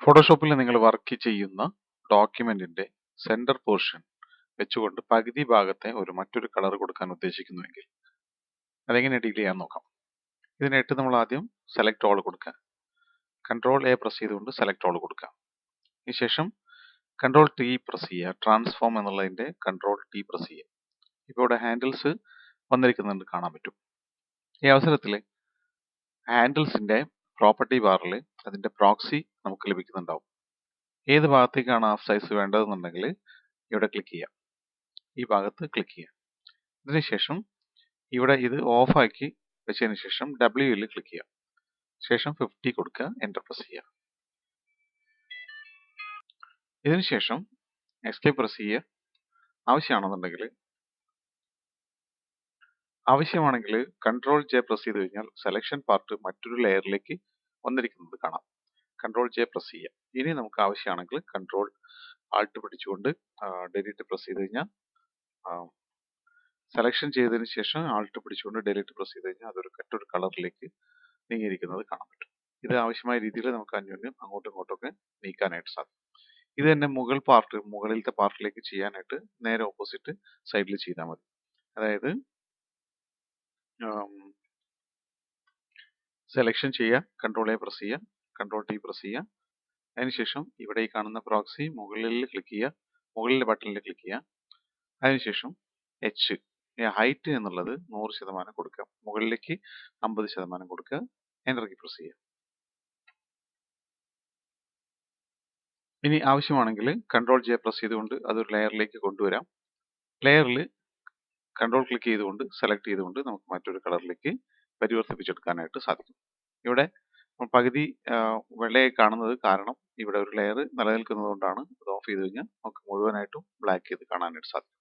ഫോട്ടോഷോപ്പിൽ നിങ്ങൾ വർക്ക് ചെയ്യുന്ന ഡോക്യുമെന്റിന്റെ centre portion വെച്ചുകൊണ്ട് പകുതി ഭാഗത്തെ മറ്റൊരു കളർ കൊടുക്കാൻ ഉദ്ദേശിക്കുന്നുവെങ്കിൽ അതെങ്ങനെ ഡീൽ ചെയ്യാൻ നോക്കാം. ഇതിനായിട്ട് നമ്മൾ ആദ്യം സെലക്ട് ഓൾ കൊടുക്കുക. കൺട്രോൾ എ പ്രസ് ചെയ്തുകൊണ്ട് സെലക്ട് ഓൾ കൊടുക്കുക. ഇതിനുശേഷം കൺട്രോൾ ടി പ്രസ് ചെയ്യുക. ട്രാൻസ്ഫോം എന്നുള്ളതിന്റെ കൺട്രോൾ ടി പ്രസ് ചെയ്യുക. ഇപ്പോൾ ഇവിടെ ഹാൻഡിൽസ് വന്നിരിക്കുന്നുണ്ട്, കാണാൻ പറ്റും. ഈ അവസരത്തിൽ ഹാൻഡിൽസിന്റെ പ്രോപ്പർട്ടി ബാറിൽ അതിന്റെ പ്രോക്സി നമുക്ക് ലഭിക്കുന്നുണ്ടാവും. ഏത് ഭാഗത്തേക്കാണ് ഹാഫ് സൈസ് വേണ്ടതെന്നുണ്ടെങ്കിൽ ഇവിടെ ക്ലിക്ക് ചെയ്യാം. ഈ ഭാഗത്ത് ക്ലിക്ക് ചെയ്യാം. ഇതിനുശേഷം ഇവിടെ ഇത് ഓഫാക്കി വെച്ചതിന് ശേഷം ഡബ്ല്യൂയിൽ ക്ലിക്ക് ചെയ്യാം. ശേഷം 50 കൊടുക്കുക, എൻ്റർ പ്രസ് ചെയ്യുക. ഇതിനുശേഷം എസ്കേപ്പ് പ്രസ് ചെയ്യുക. ആവശ്യമാണെങ്കിൽ കൺട്രോൾ ജെ പ്രസ് ചെയ്ത് കഴിഞ്ഞാൽ സെലക്ഷൻ പാർട്ട് മറ്റൊരു ലെയറിലേക്ക് വന്നിരിക്കുന്നത് കാണാം. കൺട്രോൾ ജെ പ്രസ് ചെയ്യുക. ഇനി നമുക്ക് ആവശ്യമാണെങ്കിൽ കൺട്രോൾ ആൾട്ട് പിടിച്ചുകൊണ്ട് ഡിലീറ്റ് പ്രസ് ചെയ്ത് കഴിഞ്ഞാൽ സെലക്ഷൻ ചെയ്തതിന് ശേഷം ആൾട്ട് പിടിച്ചുകൊണ്ട് ഡിലീറ്റ് പ്രസ് ചെയ്ത് കഴിഞ്ഞാൽ അതൊരു മറ്റൊരു കളറിലേക്ക് നീങ്ങിയിരിക്കുന്നത് കാണാൻ പറ്റും. ഇത് ആവശ്യമായ രീതിയിൽ നമുക്ക് അന്യോന്യം അങ്ങോട്ടും ഇങ്ങോട്ടൊക്കെ നീക്കാനായിട്ട് സാധിക്കും. ഇത് തന്നെ മുകളിലത്തെ പാർട്ടിലേക്ക് ചെയ്യാനായിട്ട് നേരെ ഓപ്പോസിറ്റ് സൈഡിൽ ചെയ്താൽ മതി. അതായത് സെലക്ഷൻ ചെയ്യുക, കൺട്രോൾ എ പ്രസ് ചെയ്യുക, കൺട്രോൾ ടി പ്രസ് ചെയ്യുക. അതിനുശേഷം ഇവിടെ ഈ കാണുന്ന പ്രോക്സി മുകളിൽ ക്ലിക്ക് ചെയ്യുക, മുകളിലെ ബട്ടണിൽ ക്ലിക്ക് ചെയ്യുക. അതിനുശേഷം എച്ച് ഹൈറ്റ് എന്നുള്ളത് 100% കൊടുക്കുക, മുകളിലേക്ക് 50% കൊടുക്കുക, എൻ്റർ കീ പ്രസ് ചെയ്യുക. ഇനി ആവശ്യമാണെങ്കിൽ കൺട്രോൾ ജെ പ്രസ് ചെയ്തുകൊണ്ട് അതൊരു ലെയറിലേക്ക് കൊണ്ടുവരാം. ലെയറിൽ കൺട്രോൾ ക്ലിക്ക് ചെയ്തുകൊണ്ട് സെലക്ട് ചെയ്തുകൊണ്ട് നമുക്ക് മറ്റൊരു കളറിലേക്ക് പരിവർത്തിപ്പിച്ചെടുക്കാനായിട്ട് സാധിക്കും. ഇവിടെ പകുതി വെള്ളയായി കാണുന്നത് കാരണം ഇവിടെ ഒരു ലെയർ നിലനിൽക്കുന്നത് കൊണ്ടാണ്. അത് ഓഫ് ചെയ്ത് കഴിഞ്ഞാൽ നമുക്ക് മുഴുവനായിട്ടും ബ്ലാക്ക് ചെയ്ത് കാണാനായിട്ട് സാധിക്കും.